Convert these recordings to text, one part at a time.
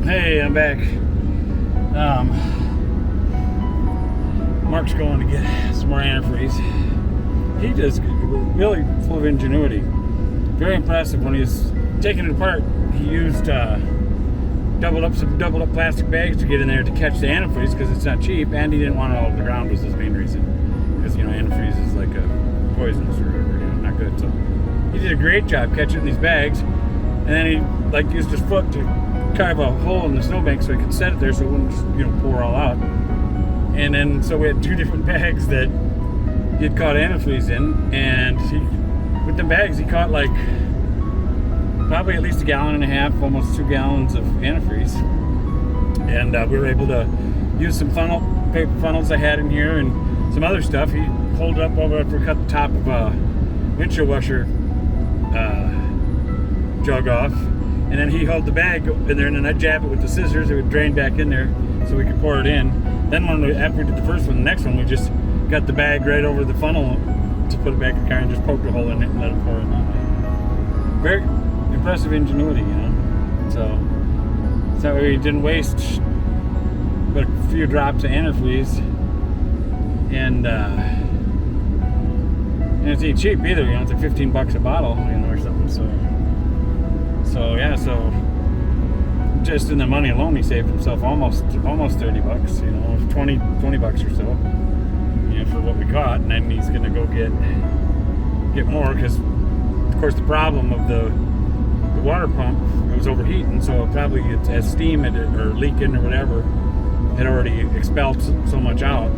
Hey, I'm back. Mark's going to get some more antifreeze. He just really full of ingenuity. Very impressive. When he was taking it apart, he used doubled up plastic bags to get in there to catch the antifreeze because it's not cheap, and he didn't want it all over the ground was his main reason. Because antifreeze is like a poisonous or not good. So he did a great job catching it in these bags, and then he used his foot to carve a hole in the snowbank so he could set it there so it wouldn't just, pour all out. And then so we had two different bags that he had caught antifreeze in, and with the bags he caught like probably at least 1.5 gallons, almost 2 gallons of antifreeze. And we were able to use some paper funnels I had in here and some other stuff. He pulled it up over after we cut the top of a windshield washer jug off. And then he held the bag in there, and then I'd jab it with the scissors. It would drain back in there so we could pour it in. Then after we did the first one, the next one, we just got the bag right over the funnel to put it back in the car and just poked a hole in it and let it pour in. Very impressive ingenuity, So that way we didn't waste but a few drops of antifreeze. And it's not cheap either, it's like $15 a bottle, or something. So just in the money alone, he saved himself almost $30, $20 or so, for what we caught. And then he's gonna go get more because, of course, the problem of the water pump, it was overheating, so probably as steam or leaking or whatever had already expelled so much out,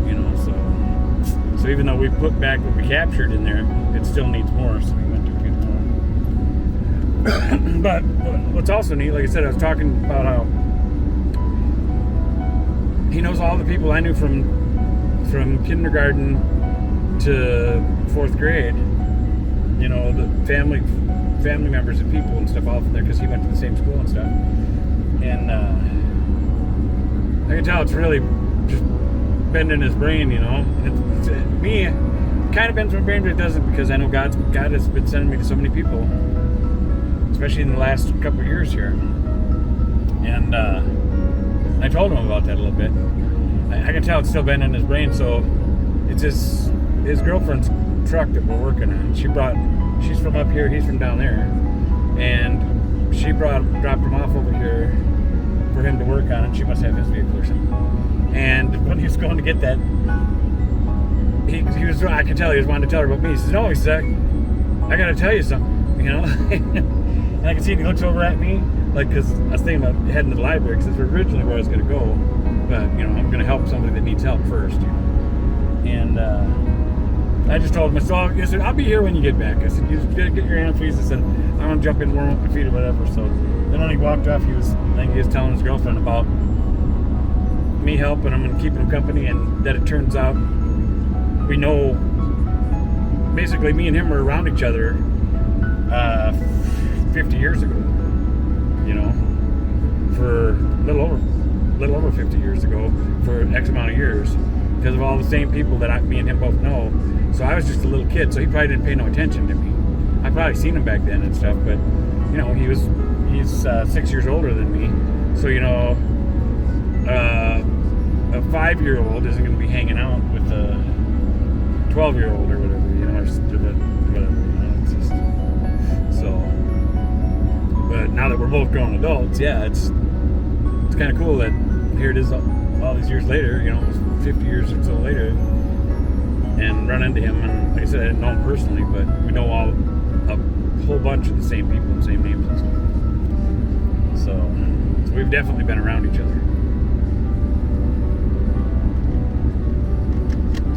So even though we put back what we captured in there, it still needs more. So we went to get more. But what's also neat, like I said, I was talking about how he knows all the people I knew from kindergarten to 4th grade. The family members and people and stuff all from there because he went to the same school and stuff. And I can tell it's really just bending his brain, It's me, kind of bends my brain, but it doesn't, because I know God has been sending me to so many people, especially in the last couple of years here. And I told him about that a little bit. I can tell it's still bending his brain. So it's his girlfriend's truck that we're working on. She's from up here, he's from down there, and she dropped him off over here for him to work on it. She must have his vehicle or something. And when he was going to get that, I could tell he was wanting to tell her about me. He says, "No," he said, "I got to tell you something," And I can see he looks over at me, because I was thinking about heading to the library, because that's originally where I was going to go. But, I'm going to help somebody that needs help first, And I just told him, I said, "I'll be here when you get back." I said, "You just get your antifreeze." I said, "I want to jump in, warm up my feet or whatever." So then when he walked off, I think he was telling his girlfriend about me helping him and keeping him company, and that it turns out we know, basically me and him were around each other 50 years ago, for a little over 50 years ago, for X amount of years, because of all the same people that me and him both know. So I was just a little kid, so he probably didn't pay no attention to me. I probably seen him back then and stuff, but he's 6 years older than me, so a 5-year-old isn't going to be hanging out with a 12-year-old or whatever, it's just, so. But now that we're both grown adults, yeah, it's kind of cool that here it is all these years later, 50 years or so later, and run into him. And like I said, I didn't know him personally, but we know a whole bunch of the same people and same names and stuff. So we've definitely been around each other.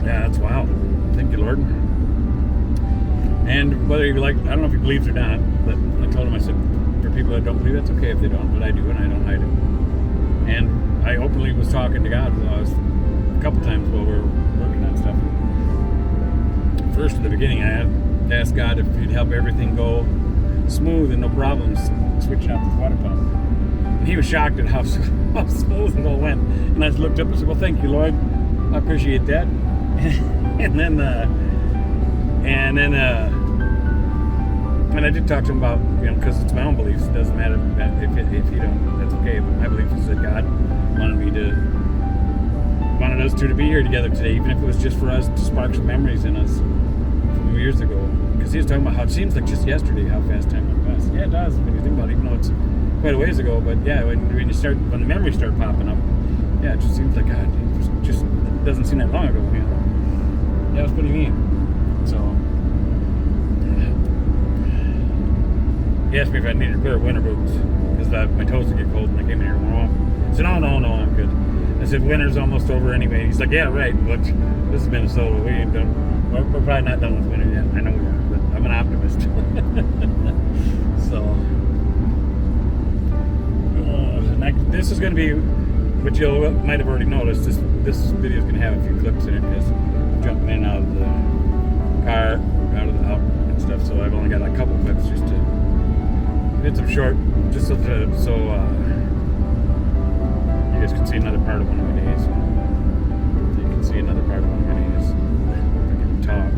Yeah, that's wild. Thank you, Lord. And whether you I don't know if he believes or not, but I told him, I said, for people that don't believe, that's okay if they don't, but I do, and I don't hide it. And I openly was talking to God a couple times while we were working on stuff. First, at the beginning, I had asked God if he'd help everything go smooth and no problems switching out this water pump. And he was shocked at how smooth it all went. And I just looked up and said, "Well, thank you, Lord. I appreciate that." And I did talk to him about, because it's my own beliefs. It doesn't matter if you don't, that's okay. But my belief is that God wanted us two to be here together today, even if it was just for us to spark some memories in us from years ago. Because he was talking about how it seems like just yesterday how fast time went past. Yeah, it does when you think about it, even though it's quite a ways ago. But yeah, when the memories start popping up, yeah, it just seems like God. It just doesn't seem that long ago. You know? Yeah, it was pretty neat. So he asked me if I needed a pair of winter boots because my toes would get cold when I came in here tomorrow. I said, no, I'm good. I said, winter's almost over anyway. He's like, yeah, right, but this is Minnesota. We ain't done. We're probably not done with winter yet. I know we are, but I'm an optimist. So, this is going to be, what you might have already noticed, this video is going to have a few clips in it because I'm jumping in and out of the car, out and stuff, so I've only got a couple clips just to did some short, just so you guys can see another part of one of my days. You can see another part of one of my days. If I can talk.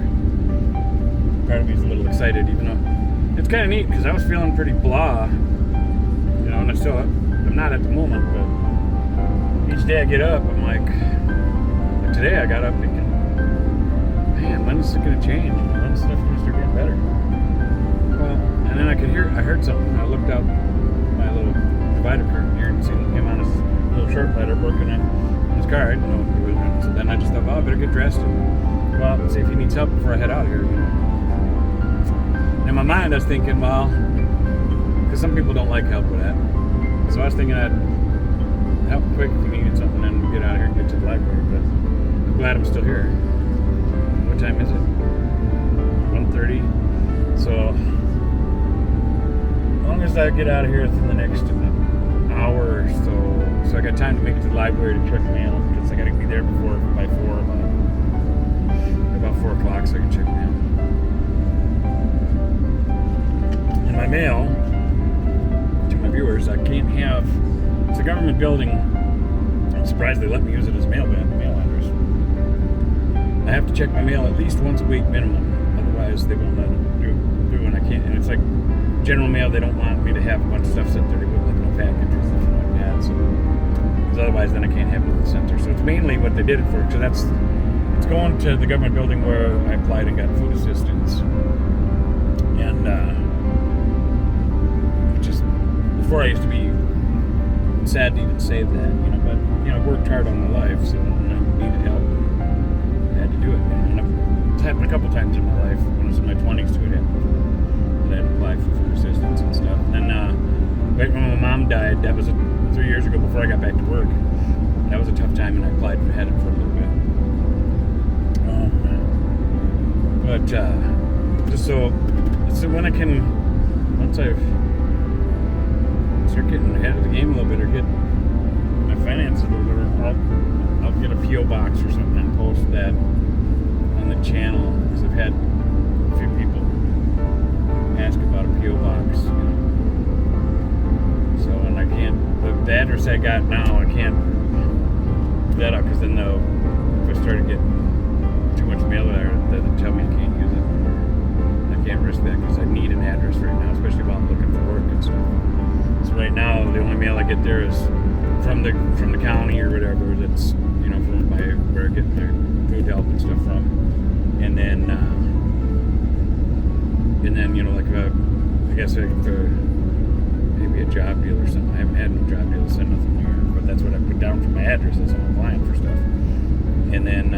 Part of me is a little excited, even though it's kind of neat because I was feeling pretty blah, you know, and I'm not at the moment, but each day I get up, I'm like today I got up thinking, man, when is it going to change? When is stuff going to start getting better? Well, and then I heard something. I looked out my little divider curtain here and seen him on his little short ladder working in his car. I didn't know what he was doing. So then I just thought, well, I better get dressed and go out and see if he needs help before I head out here. You know? In my mind, I was thinking, well, because some people don't like help with that. So I was thinking I'd help quick if he needed something and get out of here and get to the library. But I'm glad I'm still here. What time is it? 1:30. So as long as I get out of here within the next hour or so I got time to make it to the library to check mail because I got to be there by 4 about 4 o'clock so I can check mail. And my mail, to my viewers, I can't have. It's a government building. I'm surprised they let me use it as mail address. I have to check my mail at least once a week minimum. Otherwise, they won't let it do, and I can't. And it's like general mail. They don't want me to have a bunch of stuff sent there. They won't like no package or something like that. So, because otherwise, then I can't have it at the center. So it's mainly what they did it for. So it's going to the government building where I applied and got food assistance. And just before I used to be sad to even say that, you know. But you know, I worked hard all my life, so when I needed help, I had to do it. And it's happened a couple times in my life. When I was in my 20s, too, it happened. I had to apply for food assistance and stuff. And then, right when my mom died, that was 3 years ago before I got back to work. That was a tough time, and I had it for a little bit. But just so when I can, once I start getting ahead of the game a little bit, or get my finances a little bit, I'll get a P.O. box or something and post that on the channel, because I've had a few people ask about a P.O. box, you know. So, and I can't, the address I got now, I can't put that up, because then if I started getting too much mail there, they'll tell me I can't use it. I can't risk that, because I need an address right now, especially while I'm looking for work and stuff. So right now, the only mail I get there is from the county or whatever, that's, you know, from where I get their food help and stuff from. And then, you know, like, I guess for maybe a job deal or something. I haven't had no job deal to send nothing there, but that's what I put down for my address as I'm applying for stuff. And then,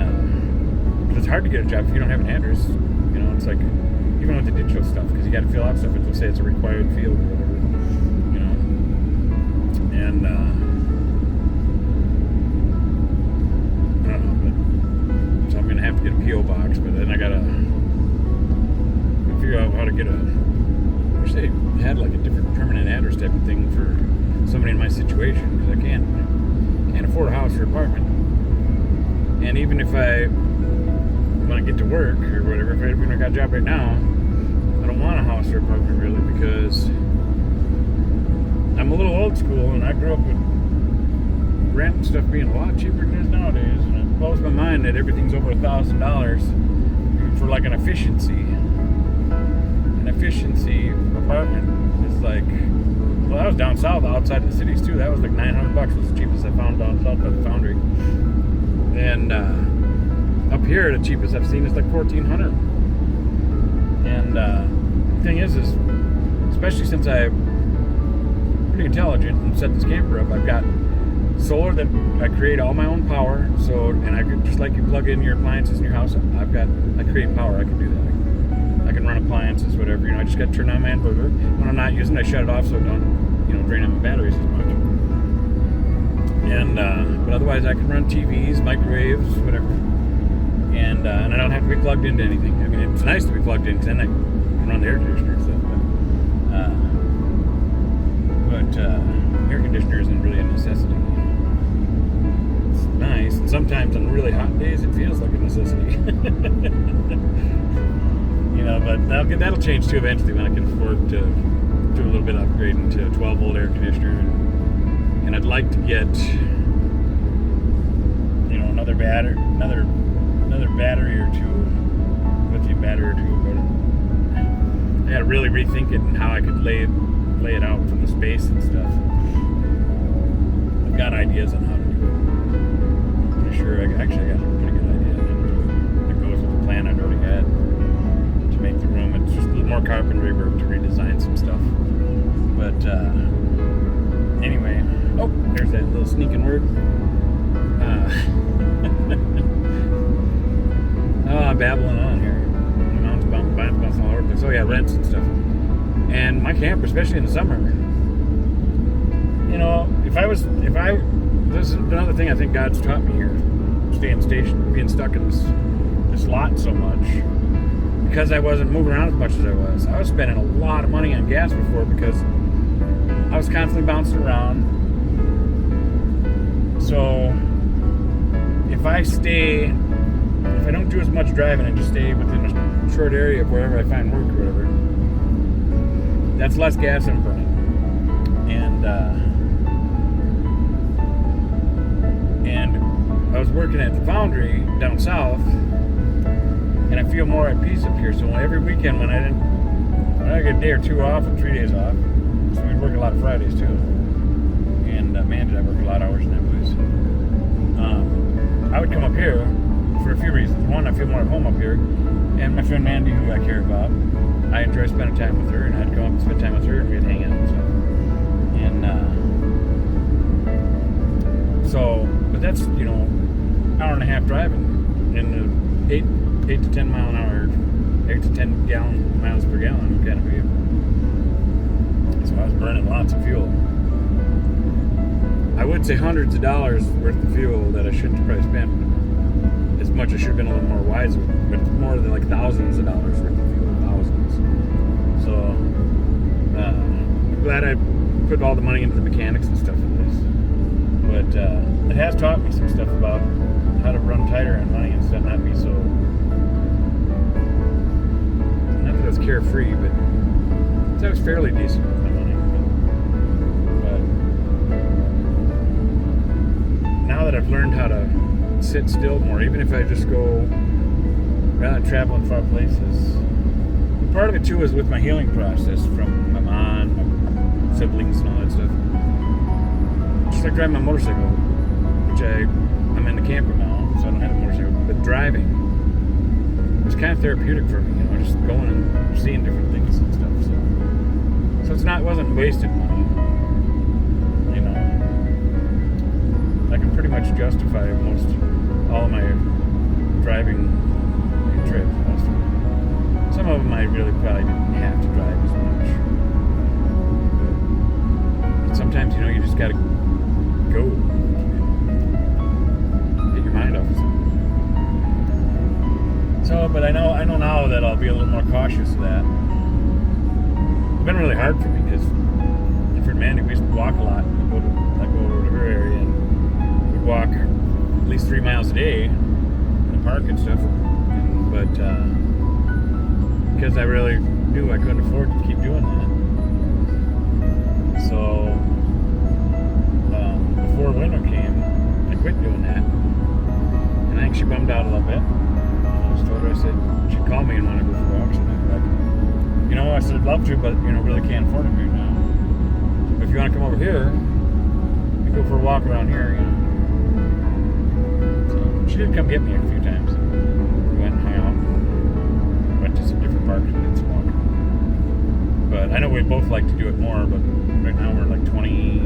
because it's hard to get a job if you don't have an address. You know, it's like, even with the digital stuff, because you got to fill out stuff. It'll say it's a required field or whatever, you know. And, I don't know, but, so I'm going to have to get a P.O. box, but then I got to figure out how to get I wish they had like a different permanent address type of thing for somebody in my situation, because I can't afford a house or apartment. And even if when I get to work or whatever, if I got a job right now, I don't want a house or apartment really, because I'm a little old school, and I grew up with rent and stuff being a lot cheaper than it is nowadays, and it blows my mind that everything's over $1,000 for like an efficiency apartment is like $1 Well, I was down south, outside the cities too. That was like $900 was the cheapest I found down south by the foundry. And up here, the cheapest I've seen is like $1,400. And the thing is, especially since I'm pretty intelligent and set this camper up, I've got solar that I create all my own power. So, and I could, just like you plug in your appliances in your house, I create power. I can do that. I can run appliances, whatever. I just got to turn on my inverter. When I'm not using it, I shut it off so it don't, drain on my batteries as much. And but otherwise, I can run TVs, microwaves, whatever. And I don't have to be plugged into anything. I mean, it's nice to be plugged in because then I can run the air conditioner and stuff. But air conditioner isn't really a necessity. It's nice, and sometimes on really hot days, it feels like a necessity. But that'll change too eventually when I can afford to do a little bit of upgrading to a 12-volt air conditioner, and I'd like to get another battery or two, lithium battery or two. But I got to really rethink it and how I could lay it out from the space and stuff. I've got ideas on how to do it. I'm pretty sure I got a pretty good idea on how to do it. It goes with the plan I'd already had. Make the room. It's just a little more carpentry work to redesign some stuff. But anyway, there's that little sneaking word. I'm babbling on here. My mom's bouncing all over the place. Oh yeah, rents and stuff. And my camper, especially in the summer. This is another thing I think God's taught me here. Being stuck in this lot so much. Because I wasn't moving around as much as I was spending a lot of money on gas before because I was constantly bouncing around. So if I don't do as much driving and just stay within a short area of wherever I find work or whatever, that's less gas I'm burning. And I was working at the foundry down south. And I feel more at peace up here. So every weekend when I get a day or two off or 3 days off, so we'd work a lot of Fridays too. And man, did I work a lot of hours in that place. I would come up here for a few reasons. One, I feel more at home up here. And my friend Mandy, who I care about, I enjoy spending time with her, and I'd come up and spend time with her, and we'd hang out and stuff. And but that's hour and a half driving in the 8 to 10 mile an hour, 8 to 10 miles per gallon kind of vehicle. So I was burning lots of fuel. I would say hundreds of dollars worth of fuel that I shouldn't have probably spent as much. I should have been a little more wise with, but it's more than like thousands of dollars worth of fuel, thousands. So I'm glad I put all the money into the mechanics and stuff in this. But it has taught me some stuff about how to run tighter on money and stuff, not be so. Not that I was carefree, but I was fairly decent with my money. But now that I've learned how to sit still more, even if I just go rather than traveling far places. Part of it too is with my healing process from my mom, my siblings, and all that stuff. Just like driving my motorcycle, which I'm in the camper now, so I don't have a motorcycle. But driving was kind of therapeutic for me, just going and seeing different things and stuff. So it wasn't wasted money. I can pretty much justify all of my driving trips. Some of them I really probably didn't have to drive as much. But sometimes, you just got to go. Get your mind off of something. So, but I know now that I'll be a little more cautious of that. It's been really hard for me because for Mandy, we used to walk a lot. I'd go over to her area and we'd walk at least 3 miles a day in the park and stuff. But because I really knew I couldn't afford to keep doing that. So before winter came, I quit doing that. And I think she bummed out a little bit. I just told her, I said, she'd call me and want to go for walks. And I'd be like, I said, I'd love to, but, really can't afford it right now. So if you want to come over here, we go for a walk around here, you know. So she did come get me a few times. We went and hung out. Went to some different parks and did some walking. But I know we both like to do it more, but right now we're like 22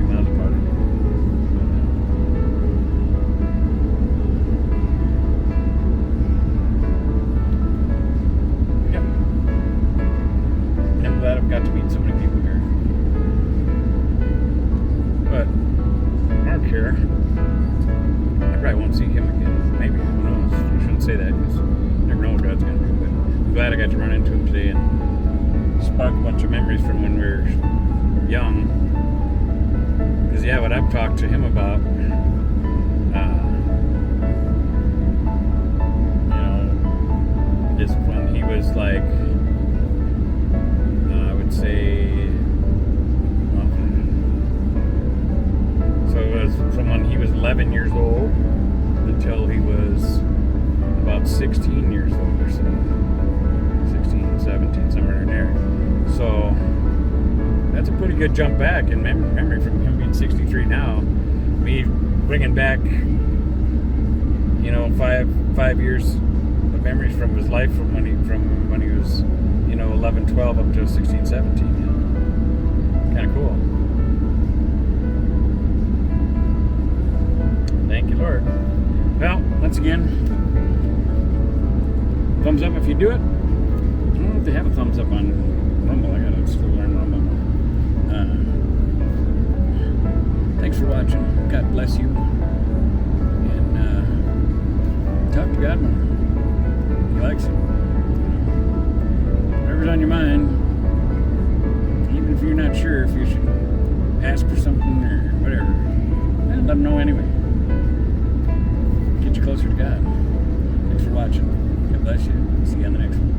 miles apart. Yep. And I'm glad I've got to meet so many people here. But Mark here, I probably won't see him again. Maybe, who knows? I shouldn't say that because you never know what God's going to do. But I'm glad I got to run into him today and spark a bunch of memories from when we were young. Because, yeah, what I've talked to him about, you know, is when he was like, I would say, well, so it was from when he was 11 years old until he was about 16 years old or so. 16, 17, somewhere in there. So that's a pretty good jump back in memory from him being 63 now. Me bringing back, you know, five years of memories from his life from when he was, you know, 11, 12 up to 16, 17. You know? Kind of cool. Thank you, Lord. Well, once again, thumbs up if you do it. I don't know if they have a thumbs up on Rumble. I gotta still learn Rumble. Thanks for watching. God bless you. And talk to God more. He likes it. Whatever's on your mind, even if you're not sure if you should ask for something or whatever, let them know anyway. Get you closer to God. Thanks for watching. God bless you. See you on the next one.